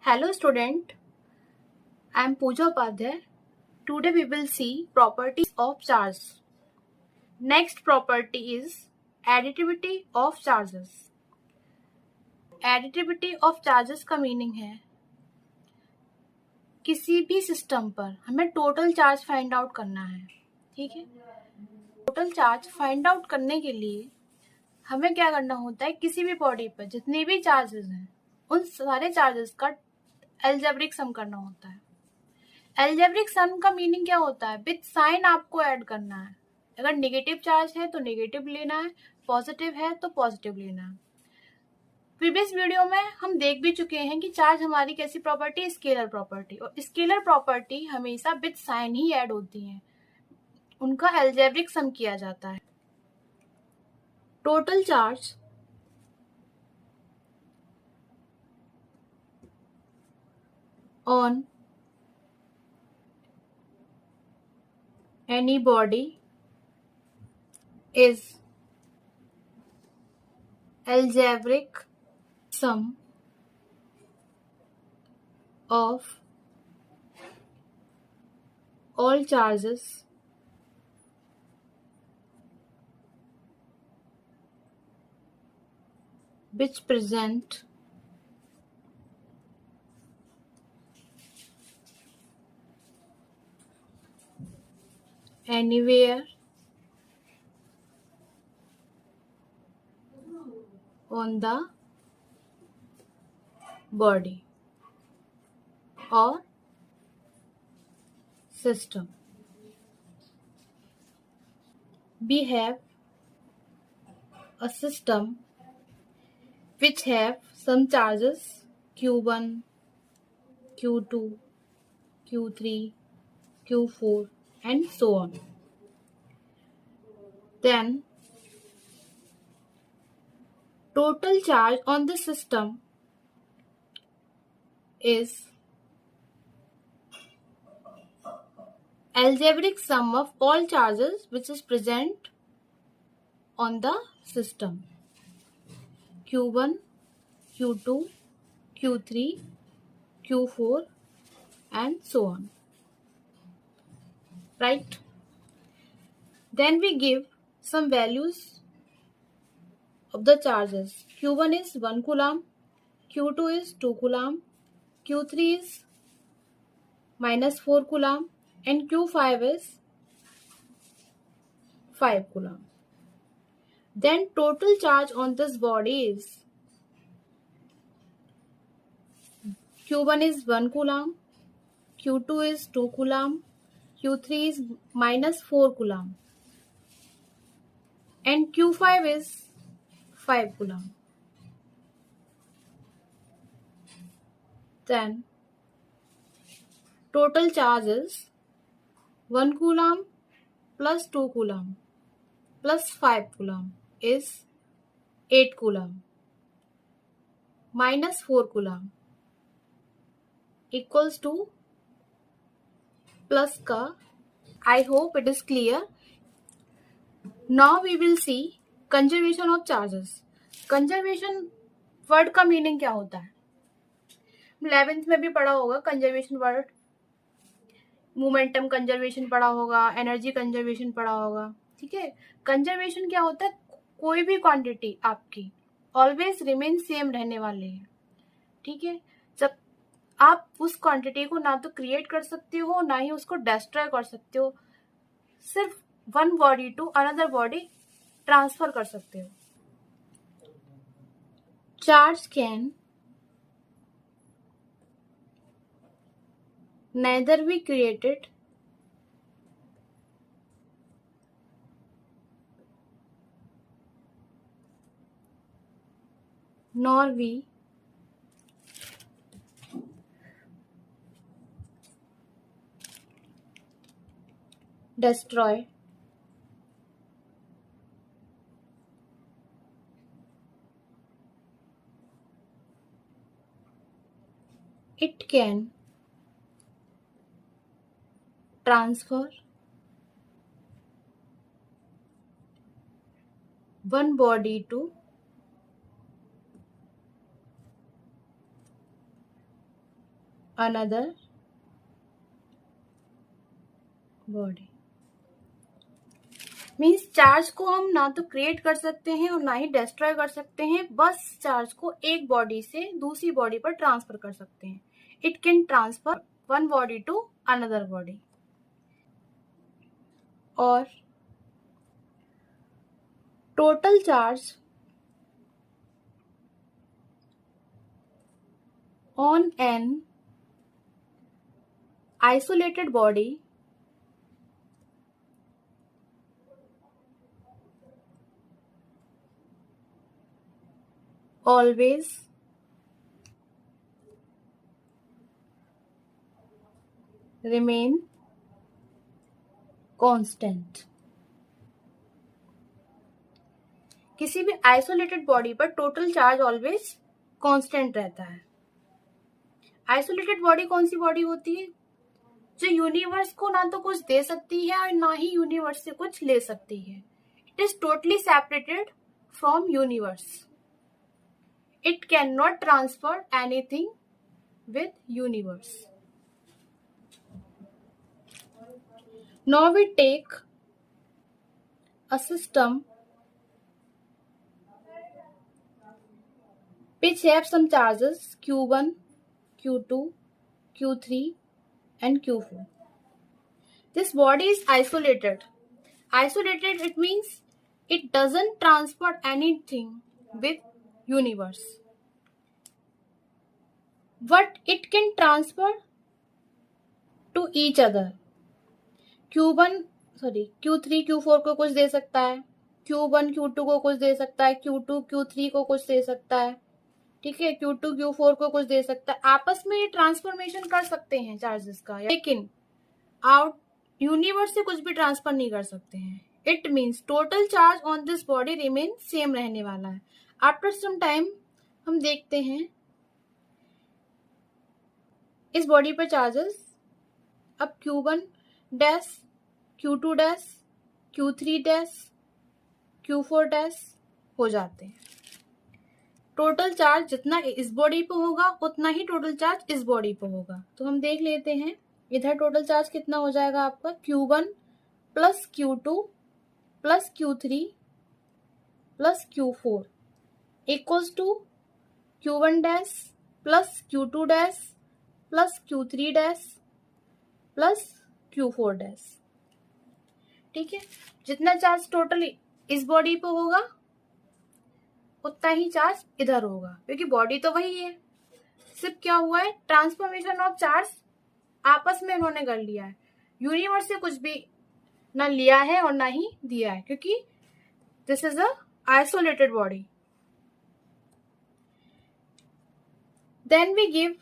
Hello student, I am Pooja Upadhyay. Today we will see properties of charge. Next property is additivity of charges. Additivity of charges का meaning है किसी भी system पर हमें total charge find out करना है। ठीक है, टोटल चार्ज फाइंड आउट करने के लिए हमें क्या करना होता है, किसी भी बॉडी पर जितने भी चार्जेस हैं उन सारे चार्जेस का अलजेब्रिक सम करना होता है। अलजेब्रिक सम का मीनिंग क्या होता है, विद साइन आपको ऐड करना है। अगर नेगेटिव चार्ज है तो नेगेटिव लेना है, पॉजिटिव है तो पॉजिटिव लेना है। प्रीवियस वीडियो में हम देख भी चुके हैं कि चार्ज हमारी कैसी प्रॉपर्टी, स्केलर प्रॉपर्टी, और स्केलर प्रॉपर्टी हमेशा विद साइन ही ऐड होती हैं, उनका अलजेब्रिक सम किया जाता है। Total charge on any body is algebraic sum of all charges which present anywhere on the body or system. We have a system which have some charges Q1, Q2, Q3, Q4 and so on. Then total charge on the system is algebraic sum of all charges which is present on the system. Q1, Q2, Q3, Q4 and so on. Right? Then we give some values of the charges. Q1 is 1 coulomb, Q2 is 2 coulomb, Q3 is minus 4 coulomb and Q5 is 5 coulomb. Then total charge on this body is Q1 is 1 coulomb, Q2 is 2 coulomb, Q3 is minus 4 coulomb and Q5 is 5 coulomb. Then total charge is 1 coulomb plus 2 coulomb plus 5 coulomb is 8 coulomb minus 4 coulomb equals to plus का. I hope it is clear. Now we will see conservation of charges. Conservation word का meaning क्या होता है, 11th में भी पढ़ा होगा conservation word, momentum conservation पढ़ा होगा, एनर्जी कंजर्वेशन पढ़ा होगा. ठीक है, कंजर्वेशन क्या होता है, कोई भी क्वांटिटी आपकी ऑलवेज रिमेन सेम रहने वाली है. ठीक है, जब आप उस क्वांटिटी को ना तो क्रिएट कर सकते हो ना ही उसको डिस्ट्रॉय कर सकते हो, सिर्फ one body to another body transfer कर सकते हो. Charge can neither be created nor be destroyed it can transfer one body to another body। Means charge को हम ना तो क्रिएट कर सकते हैं और ना ही डिस्ट्रॉय कर सकते हैं, बस चार्ज को एक बॉडी से दूसरी बॉडी पर ट्रांसफर कर सकते हैं। It can transfer one body to another body. और total charge on an isolated body always remain constant। किसी भी आइसोलेटेड बॉडी पर टोटल चार्ज ऑलवेज कांस्टेंट रहता है। आइसोलेटेड बॉडी कौन सी बॉडी होती है? जो यूनिवर्स को ना तो कुछ दे सकती है और ना ही यूनिवर्स से कुछ ले सकती है। It is totally separated from universe. It can not transfer anything with universe. Now we take a system which have some charges Q1, Q2, Q3 and Q4. This body is isolated. Isolated, it means it doesn't transfer anything with universe. But it can transfer to each other. Q3, Q4 को कुछ दे सकता है, Q1, Q2 को कुछ दे सकता है, Q2, Q3 को कुछ दे सकता है, ठीक है, Q2, Q4 को कुछ दे सकता है। आपस में ये ट्रांसफॉर्मेशन कर सकते हैं चार्जेस का, लेकिन आउट यूनिवर्स से कुछ भी ट्रांसफर नहीं कर सकते हैं। It means total charge on this body remain same रहने वाला है। आफ्टर सम टाइम हम देखते हैं इस बॉडी पर चार्जेस अब Q1 dash, Q2 dash, Q3 dash, Q4 dash हो जाते हैं। टोटल चार्ज जितना इस बॉडी पे होगा उतना ही टोटल चार्ज इस बॉडी पे होगा। तो हम देख लेते हैं इधर टोटल चार्ज कितना हो जाएगा आपका, Q1 plus Q2 plus Q3 plus Q4 equals to Q1 dash plus Q2 dash plus Q3 dash plus Q4 dash. ठीक है, जितना चार्ज टोटल इस बॉडी पे होगा उतना ही चार्ज इधर होगा, क्योंकि बॉडी तो वही है, सिर्फ क्या हुआ है ट्रांसफॉर्मेशन ऑफ चार्ज आपस में इन्होंने कर लिया है। यूनिवर्स से कुछ भी ना लिया है और ना ही दिया है, क्योंकि this is a isolated body. Then we give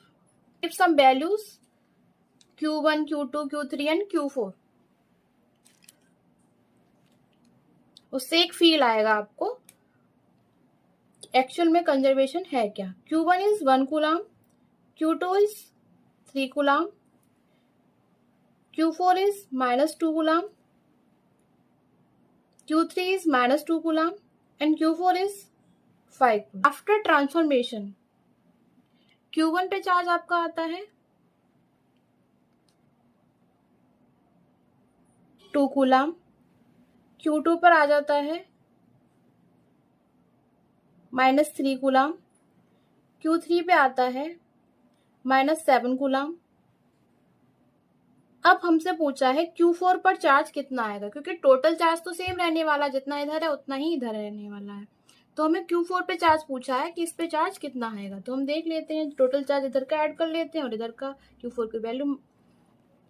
some values Q1, Q2, Q3 and Q4। उससे एक फील आएगा आपको एक्चुअल में कंजर्वेशन है क्या। Q1 is 1 coulomb, Q2 is 3 coulomb, Q4 is -2 coulomb, Q3 is -2 coulomb and Q4 is 5 coulomb. After transformation Q1 पे charge आपका आता है 2 कूलम, Q2 पर आ जाता है -3 कूलम, Q3 पे आता है -7 कूलम। अब हमसे पूछा है Q4 पर चार्ज कितना आएगा, क्योंकि टोटल चार्ज तो सेम रहने वाला, जितना इधर है उतना ही इधर रहने वाला है। तो हमें Q4 पे चार्ज पूछा है कि इस पे चार्ज कितना आएगा। तो हम देख लेते हैं, टोटल चार्ज इधर का ऐड कर लेते हैं और इधर का Q4 की वैल्यू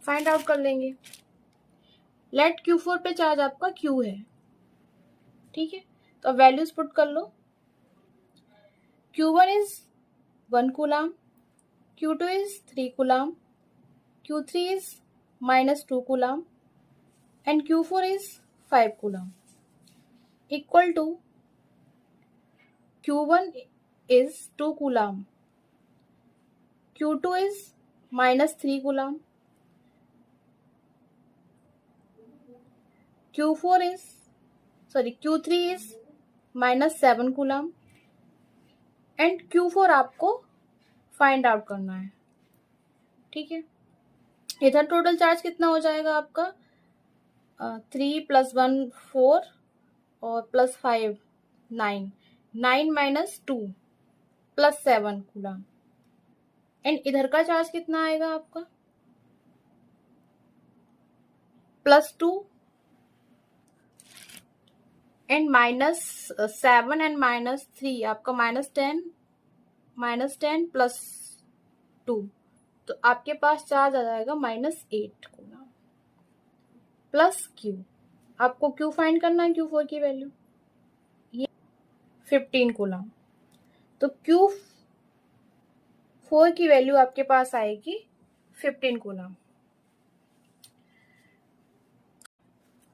फाइंड आउट कर लेंगे। लेट Q4 पे चार्ज आपका Q है, ठीक है, तो वैल्यूज पुट कर लो। Q1 is 1 coulomb, Q2 is 3 coulomb, Q3 is -2 coulomb and Q4 is 5 coulomb equal to Q1 is 2 coulomb, Q2 is -3 coulomb, Q3 is -7 coulomb and Q4 आपको find out करना है। ठीक है, इधर टोटल चार्ज कितना हो जाएगा आपका 3 + 1 4 और +5 9, 9 - 2 +7 कूलम। एंड इधर का चार्ज कितना आएगा आपका +2 एंड -7 एंड -3 आपका -10 +2, तो आपके पास चार्ज आ जाएगा -8 कूलम प्लस Q। आपको Q फाइंड करना है, Q4 की वैल्यू ये 15 कूलम, तो Q4 की वैल्यू आपके पास आएगी 15 कूलम।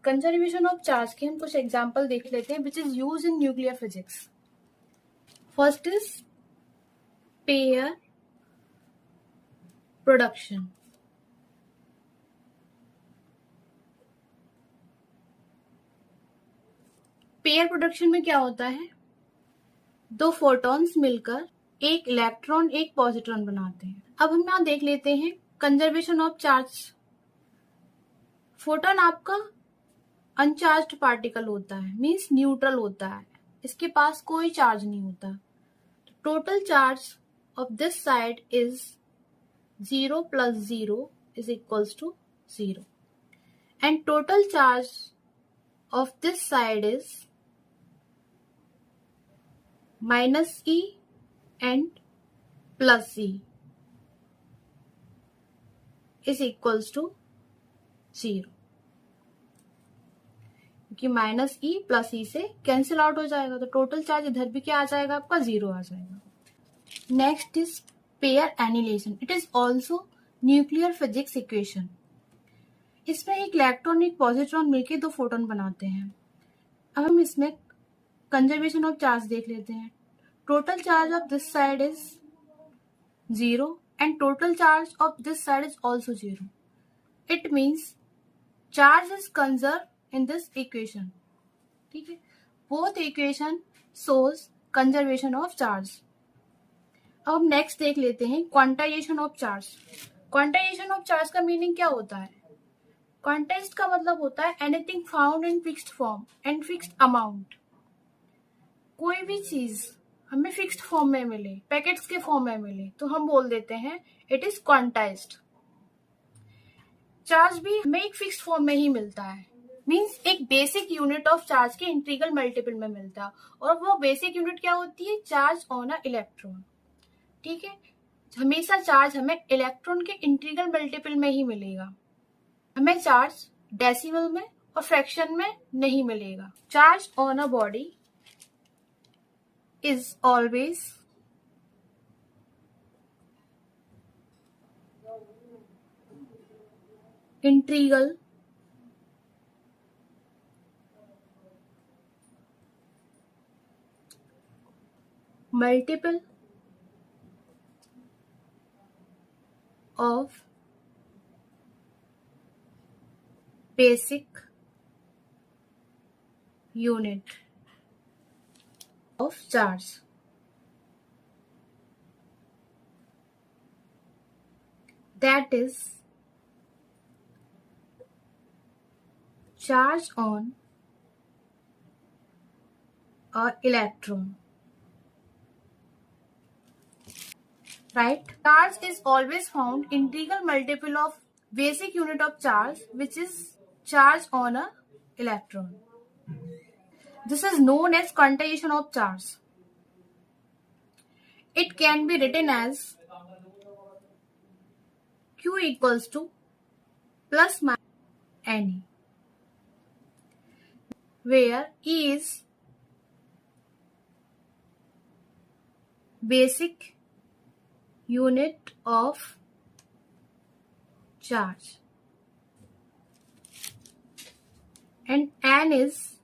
कंजर्वेशन ऑफ चार्ज के हम कुछ एग्जांपल देख लेते हैं which is use in nuclear physics. First is pair production. Pair production में क्या होता है, दो फोटॉन्स मिलकर एक इलेक्ट्रॉन एक पॉजिट्रॉन बनाते हैं। अब हम यहाँ देख लेते हैं कंजर्वेशन ऑफ चार्ज। फोटॉन आपका अनचार्ज्ड पार्टिकल होता है, मीन्स न्यूट्रल होता है, इसके पास कोई चार्ज नहीं होता। Total charge of this side is 0 + 0 is equals to 0 and total charge of this side is -E and +E is equals to 0, क्योंकि -E +E से कैंसिल आउट हो जाएगा, तो टोटल चार्ज इधर भी क्या आ जाएगा आपका 0 आ जाएगा। Next is pair annihilation, it is also nuclear physics equation. इसमें एक इलेक्ट्रॉन एक पॉजिट्रॉन मिलकर दो फोटोन बनाते हैं। अब हम इसमें कंजर्वेशन ऑफ चार्ज देख लेते हैं। Total charge of this side is 0 and total charge of this side is also 0। It means charge is conserve in this equation. ठीक है, both equation shows conservation of charge. अब हम next देख लेते हैं quantization of charge. Quantization of charge का meaning क्या होता है, क्वांटाइज्ड का मतलब होता है anything found in fixed form and fixed amount. कोई भी चीज हमें फिक्स्ड फॉर्म में मिले, पैकेट्स के फॉर्म में मिले, तो हम बोल देते हैं इट इज क्वांटाइज्ड। चार्ज भी हमें एक फिक्स्ड फॉर्म में ही मिलता है, मीन्स एक बेसिक यूनिट ऑफ चार्ज के इंटीग्रल मल्टीपल में मिलता है, और वो बेसिक यूनिट क्या होती है, चार्ज ऑन अ इलेक्ट्रॉन। ठीक है, हमेशा चार्ज हमें इलेक्ट्रॉन के इंटीग्रल मल्टीपल में ही मिलेगा, हमें चार्ज डेसिमल में और फ्रैक्शन में नहीं मिलेगा। Charge on a body is always integral multiple of basic unit of charge. That is charge on a electron. Right? Charge is always found integral multiple of basic unit of charge, which is charge on a electron. This is known as quantization of charge. It can be written as Q equals to plus minus Ne, where E is basic unit of charge and N is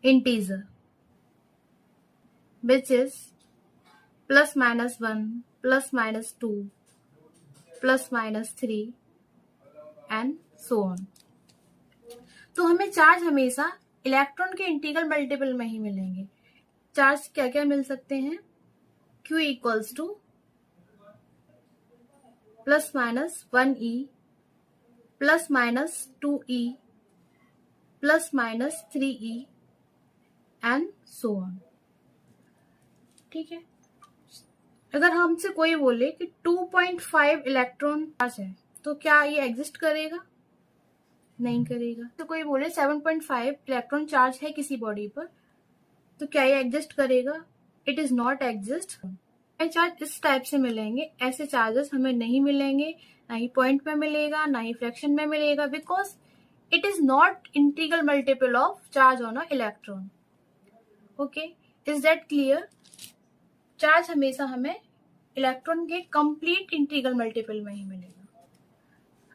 integer, which is plus minus 1, plus minus 2, plus minus 3 and so on. तो हमें charge हमेशा electron के integral multiple में ही मिलेंगे। Charge क्या क्या मिल सकते हैं, Q equals to plus minus 1e plus minus 2e plus minus 3e and so on. ठीक है. अगर हमसे कोई बोले कि 2.5 इलेक्ट्रॉन चार्ज है तो क्या ये एग्जिस्ट करेगा? नहीं करेगा. तो कोई बोले 7.5 इलेक्ट्रॉन चार्ज है किसी बॉडी पर तो क्या ये एग्जिस्ट करेगा? It is not exist. Charge इस टाइप से मिलेंगे, ऐसे चार्जेस हमें नहीं मिलेंगे, ना ही पॉइंट में मिलेगा ना ही फ्रैक्शन में मिलेगा, because it is not integral multiple of charge on a electron. Okay, is that clear? Charge हमेशा हमें इलेक्ट्रॉन के कंप्लीट इंटीग्रल मल्टीपल में ही मिलेगा.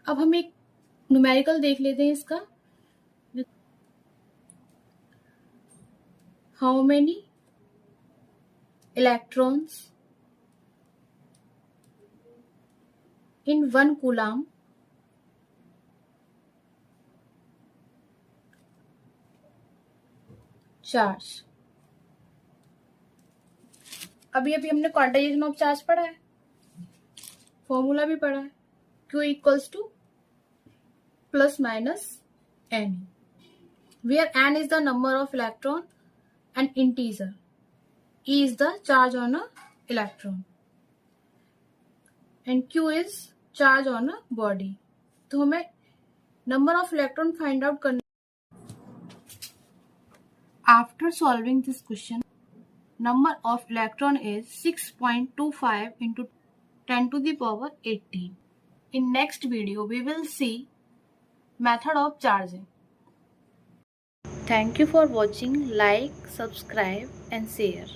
अब हम एक न्यूमेरिकल देख लेते हैं इसका. How many electrons in 1 coulomb charge. अभी हमने क्वांटाइजेशन ऑफ चार्ज पढ़ा है, फॉर्मूला भी पढ़ा है. Q equals two plus minus n, where n is the number of electron and integer, E is the charge on a electron and Q is charge on a body. तो हमें number of electron find out करना. After solving this question, number of electron is 6.25 into 10 to the power 18. In next video, we will see method of charging. Thank you for watching. Like, subscribe and share.